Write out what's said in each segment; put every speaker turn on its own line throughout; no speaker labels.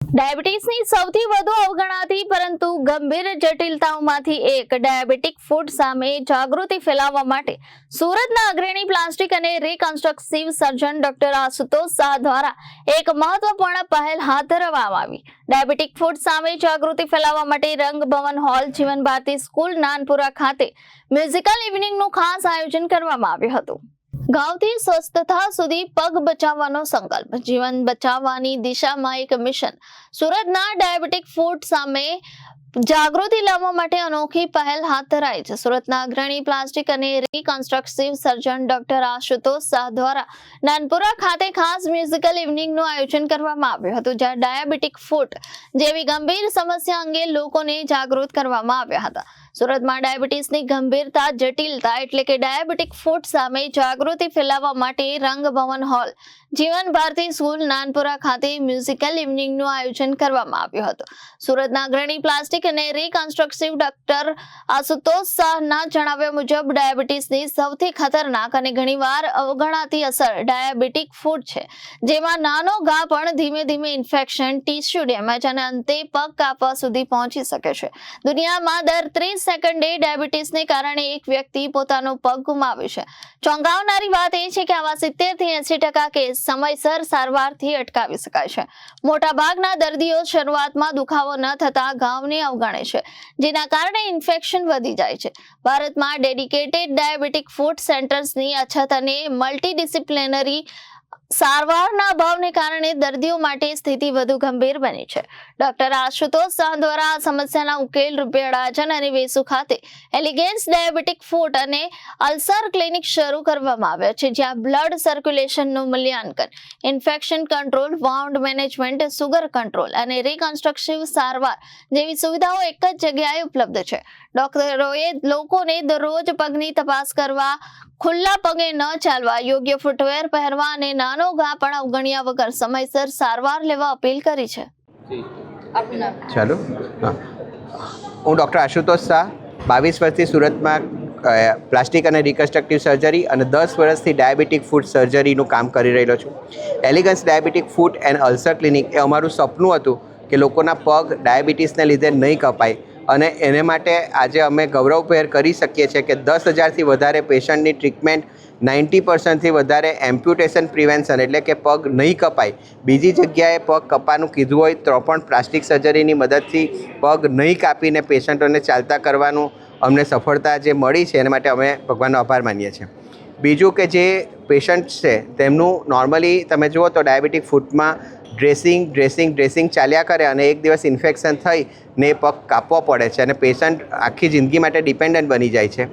ડાયાબિટીસની સૌથી વધુ અવગણાતી પરંતુ ગંભીર જટિલતાઓમાંથી એક ડાયાબિટીક ફૂટ સામે જાગૃતિ ફેલાવવા માટે સુરતના અગ્રણી પ્લાસ્ટિક અને રિકન્સ્ટ્રક્ટિવ સર્જન ડોક્ટર આશુતોષ શાહ દ્વારા એક મહત્વપૂર્ણ પહેલ હાથ ધરવામાં આવી। ડાયાબિટીક ફૂટ સામે જાગૃતિ ફેલાવવા માટે રંગભવન હોલ જીવન ભારતી સ્કૂલ નાનપુરા ખાતે મ્યુઝિકલ ઇવનિંગનું ખાસ આયોજન કરવામાં આવ્યું હતું। ગાંવથી સ્વસ્થતા સુધી પગ બચાવવાનો સંકલ્પ, જીવન બચાવવાની દિશામાં એક મિશન। સુરતના ડાયાબિટીક ફૂટ સામે જાગૃતિ લાવવા માટે અનોખી પહેલ હાથ ધરાઈ છે। સુરતના અગ્રણી પ્લાસ્ટિક અને રિકન્સ્ટ્રક્ટિવ સર્જન ડોક્ટર આશુતોષ શાહ દ્વારા નાનપુરા ખાતે ખાસ મ્યુઝિકલ ઇવનિંગનું આયોજન કરવામાં આવ્યું હતું, જ્યાં ડાયાબિટીક ફૂટ જેવી ગંભીર સમસ્યા અંગે લોકોને જાગૃત કરવામાં આવ્યા હતા। સુરતમાં ડાયાબિટીસની ગંભીરતા જટિલતા એટલે કે ડાયાબિટીક ફૂટ સામે જાગૃતિ ફેલાવવા માટે રંગભવન હોલ જીવન ભારતી સ્કૂલ નાનપુરા ખાતે મ્યુઝિકલ ઇવનિંગનું આયોજન કરવામાં આવ્યું હતું। સુરતના અગ્રણી પ્લાસ્ટિક અને રિકન્સ્ટ્રક્ટિવ ડોક્ટર આશુતોષ શાહના જણાવ્યા મુજબ ડાયાબિટીસની સૌથી ખતરનાક અને ઘણીવાર અવગણાતી અસર ડાયાબિટીક ફૂટ છે, જેમાં નાનો ઘા પણ ધીમે ધીમે ઇન્ફેક્શન, ટીસ્યુ ડેમેજ અને અંતે પગ કાપવા સુધી પહોંચી શકે છે। દુનિયામાં દર 30 સેકન્ડે ડાયાબિટીસને કારણે એક વ્યક્તિ પોતાનો પગ ગુમાવે છે। ચોંકાવનારી વાત એ છે કે આવા 70 થી 80% કેસ સમયસર સારવારથી અટકાવી શકાય છે। મોટાભાગના દર્દીઓ શરૂઆતમાં દુખાવો ન થતા ઘાવને અવગણે છે, જેના કારણે ઇન્ફેક્શન વધી જાય છે। ભારતમાં ડેડિકેટેડ ડાયાબિટીક ફૂટ સેન્ટર્સની અછત અને મલ્ટીડિસિપ્લિનરી સારવારના અભાવને કારણે દર્દીઓ માટે સ્થિતિ વધુ ગંભીર બની છે। ડોક્ટર આશુતોષ શાહ દ્વારા આ સમસ્યાના ઉકેલ રૂપે અડાજણ અને વેસુ ખાતે એલિગન્સ ડાયાબિટીક ફૂટ અને અલ્સર ક્લિનિક શરૂ કરવામાં આવ્યા છે, જ્યાં બ્લડ સર્ક્યુલેશનનું મૂલ્યાંકન, infection control, wound management, sugar control અને રિકન્સ્ટ્રક્ટિવ સારવાર જેવી સુવિધાઓ એક જ જગ્યાએ ઉપલબ્ધ છે। ડોક્ટરોએ લોકોને દરરોજ પગની તપાસ કરવા, ખુલ્લા પગે ન ચાલવા, યોગ્ય ફૂટવેર પહેરવા અને નાનો ઘા પણ અવગણ્યા વગર સમયસર સારવાર લેવા અપીલ કરી છે।
ચાલો, હું ડૉક્ટર આશુતોષ શાહ 22 વર્ષથી સુરતમાં પ્લાસ્ટિક અને રિકન્સ્ટ્રક્ટિવ સર્જરી અને 10 વર્ષથી ડાયાબિટીક ફૂટ સર્જરીનું કામ કરી રહેલો છું। Elegance Diabetic Foot and Ulcer Clinic એ અમારું સપનું હતું કે લોકોના પગ ડાયાબિટીસને લીધે નહીં કપાય, અને એને માટે આજે અમે ગૌરવભેર કરી શકીએ છીએ કે 10,000થી વધારે પેશન્ટની ટ્રીટમેન્ટ, 90%થી વધારે એમ્પ્યુટેશન પ્રિવેન્શન એટલે કે પગ નહીં કપાય, બીજી જગ્યાએ પગ કપાનું કીધું હોય તો પણ પ્લાસ્ટિક સર્જરીની મદદથી પગ નહીં કાપીને પેશન્ટોને ચાલતા કરવાનું અમને સફળતા જે મળી છે એના માટે અમે ભગવાનનો આભાર માનીએ છીએ। બીજું કે જે પેશન્ટ છે તેમનું નોર્મલી તમે જુઓ તો ડાયાબિટીક ફૂટમાં ડ્રેસિંગ ચાલ્યા કરે અને એક દિવસ ઇન્ફેક્શન થઈ ને પગ કાપવો પડે છે અને પેશન્ટ આખી જિંદગી માટે ડિપેન્ડન્ટ બની જાય છે।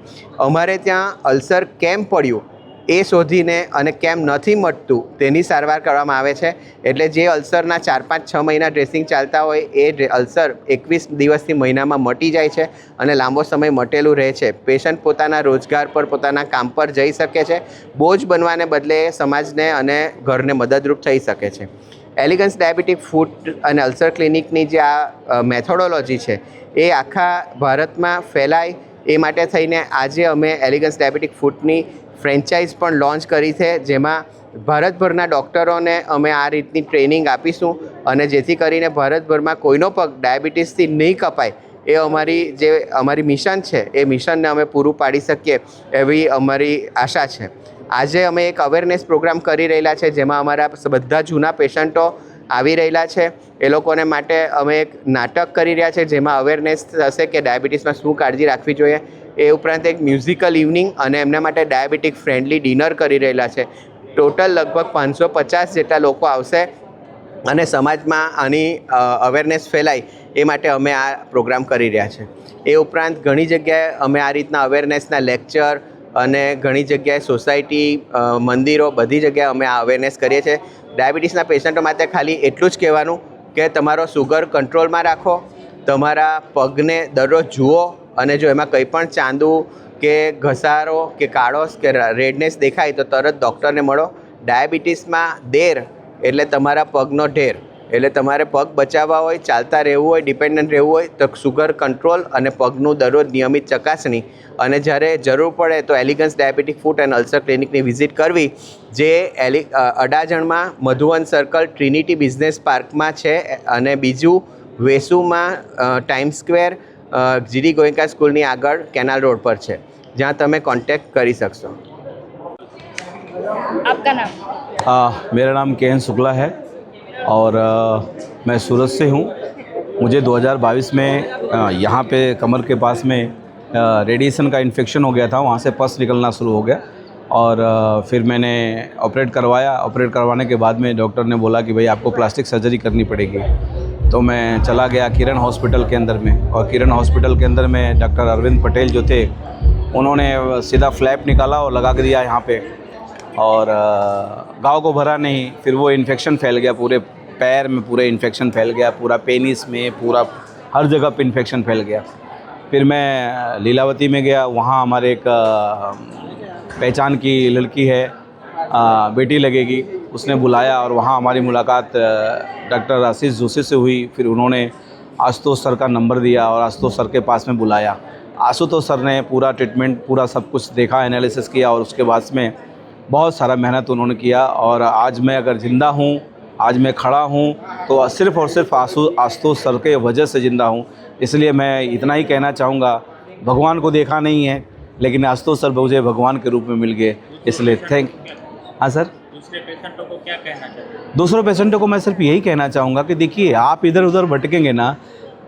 અમારે ત્યાં અલ્સર કેમ પડ્યું એ શોધીને અને કેમ નથી મટતું તેની સારવાર કરવામાં આવે છે। એટલે જે અલ્સરના 4, 5, 6 મહિના ડ્રેસિંગ ચાલતા હોય એ અલ્સર 21 દિવસથી મહિનામાં મટી જાય છે અને લાંબો સમય મટેલું રહે છે। પેશન્ટ પોતાના રોજગાર પર, પોતાના કામ પર જઈ શકે છે, બોજ બનવાને બદલે સમાજને અને ઘરને મદદરૂપ થઈ શકે છે। એલિગન્સ ડાયાબિટીક ફૂટ અને અલ્સર ક્લિનિકની જે આ મેથોડોલોજી છે એ આખા ભારતમાં ફેલાય એ માટે થઈને આજે અમે એલિગન્સ ડાયાબિટીક ફૂટની ફ્રેન્ચાઇઝ પણ લોન્ચ કરી છે, જેમાં ભારતભરના ડૉક્ટરોને અમે આ રીતની ટ્રેનિંગ આપીશું અને જેથી કરીને ભારતભરમાં કોઈનો પગ ડાયાબિટીસથી નહીં કપાય એ અમારી મિશન છે એ મિશનને અમે પૂરું પાડી શકીએ એવી અમારી આશા છે। આજે અમે એક અવેરનેસ પ્રોગ્રામ કરી રહેલા છે, જેમાં અમારા બધા જૂના પેશન્ટો આવી રહેલા છે। એ લોકોને માટે અમે એક નાટક કરી રહ્યા છે, જેમાં અવેરનેસ થશે કે ડાયાબિટીસમાં શું કાળજી રાખવી જોઈએ। એ ઉપરાંત એક મ્યુઝિકલ ઇવનિંગ અને એમના માટે ડાયાબિટીક ફ્રેન્ડલી ડિનર કરી રહેલા છે। ટોટલ લગભગ 550 જેટલા લોકો આવશે અને સમાજમાં આની અવેરનેસ ફેલાય એ માટે અમે આ પ્રોગ્રામ કરી રહ્યા છે। એ ઉપરાંત ઘણી જગ્યાએ અમે આ રીતના અવેરનેસના લેક્ચર અને ઘણી જગ્યાએ સોસાયટી, મંદિરો, બધી જગ્યાએ અમે આ અવેરનેસ કરીએ છીએ। ડાયાબિટીસના પેશન્ટો માટે ખાલી એટલું જ કહેવાનું કે તમારો સુગર કંટ્રોલમાં રાખો, તમારા પગને દરરોજ જુઓ અને જો એમાં કંઈ પણ ચાંદુ કે ઘસારો કે કાળો કે રેડનેસ દેખાય તો તરત ડૉક્ટરને મળો। ડાયાબિટીસમાં દેર એટલે તમારા પગનો ઢેર, એટલે તમારે પગ બચાવવા હોય, ચાલતા રહેવું હોય, ડિપેન્ડન્ટ રહેવું હોય તો સુગર કંટ્રોલ અને પગનું દરરોજ નિયમિત ચકાસણી, અને જ્યારે જરૂર પડે તો Elegance Diabetic Foot and Ulcer ક્લિનિકની વિઝિટ કરવી, જે અડાજણમાં મધુવન સર્કલ ટ્રિનિટી બિઝનેસ પાર્કમાં છે, અને બીજું વેસુમાં ટાઈમ સ્ક્વેર જીડી ગોયંકા સ્કૂલની આગળ કેનાલ રોડ પર છે, જ્યાં તમે કોન્ટેક્ટ કરી શકશો.
आपका नाम?
मेरा नाम के.एन. शुक्ला है और मैं सूरत से हूँ. मुझे 2022 में यहाँ पे कमर के पास में रेडिएशन का इन्फेक्शन हो गया था, वहाँ से पस निकलना शुरू हो गया और फिर मैंने ऑपरेट करवाया. ऑपरेट करवाने के बाद में डॉक्टर ने बोला कि भाई आपको प्लास्टिक सर्जरी करनी पड़ेगी. तो मैं चला गया किरण हॉस्पिटल के अंदर में, और किरण हॉस्पिटल के अंदर में डॉक्टर अरविंद पटेल जो थे, उन्होंने सीधा फ्लैप निकाला और लगा के दिया यहाँ पे, और घाव को भरा नहीं. फिर वो इन्फेक्शन फैल गया पूरे पैर में, पूरे इन्फेक्शन फैल गया, पूरा पेनिस में, पूरा हर जगह पे इन्फेक्शन फैल गया. फिर मैं लीलावती में गया, वहाँ हमारे एक पहचान की लड़की है, बेटी लगेगी, उसने बुलाया और वहाँ हमारी मुलाकात डॉक्टर आशीष जोशी से हुई. फिर उन्होंने आशुतोष सर का नंबर दिया और आशुतोष सर के पास में बुलाया. आशुतोष सर ने पूरा ट्रीटमेंट, पूरा सब कुछ देखा, एनालिसिस किया, और उसके बाद में बहुत सारा मेहनत उन्होंने किया. और आज मैं अगर ज़िंदा हूँ, आज मैं खड़ा हूँ, तो सिर्फ़ और सिर्फ आशुतोष सर के वजह से ज़िंदा हूँ. इसलिए मैं इतना ही कहना चाहूँगा, भगवान को देखा नहीं है, लेकिन आशुतोष सर मुझे भगवान के रूप में मिल गए, इसलिए थैंक. हाँ सर.
दूसरे पेशेंटों को क्या कहना चाहिए?
दूसरों पेशेंटों को मैं सिर्फ यही कहना चाहूँगा कि देखिए, आप इधर उधर भटकेंगे ना,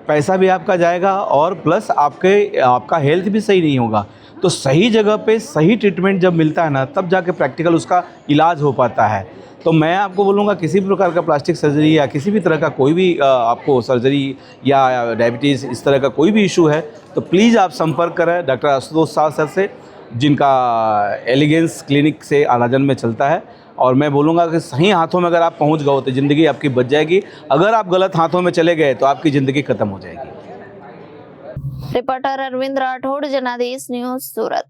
पैसा भी आपका जाएगा और प्लस आपका हेल्थ भी सही नहीं होगा. तो सही जगह पे सही ट्रीटमेंट जब मिलता है ना, तब जाके प्रैक्टिकल उसका इलाज हो पाता है. तो मैं आपको बोलूँगा, किसी भी प्रकार का प्लास्टिक सर्जरी या किसी भी तरह का कोई भी आपको सर्जरी या डायबिटीज़ इस तरह का कोई भी इशू है, तो प्लीज़ आप संपर्क करें डॉक्टर आशुतोष शाह सर से, जिनका एलिगेंस क्लिनिक से अडाजन में चलता है. और मैं बोलूँगा कि सही हाथों में अगर आप पहुँच गए तो ज़िंदगी आपकी बच जाएगी. अगर आप गलत हाथों में चले गए तो आपकी ज़िंदगी ख़त्म हो जाएगी.
रिपोर्टर अरविंद राठौड़, जनादेश न्यूज़, सूरत.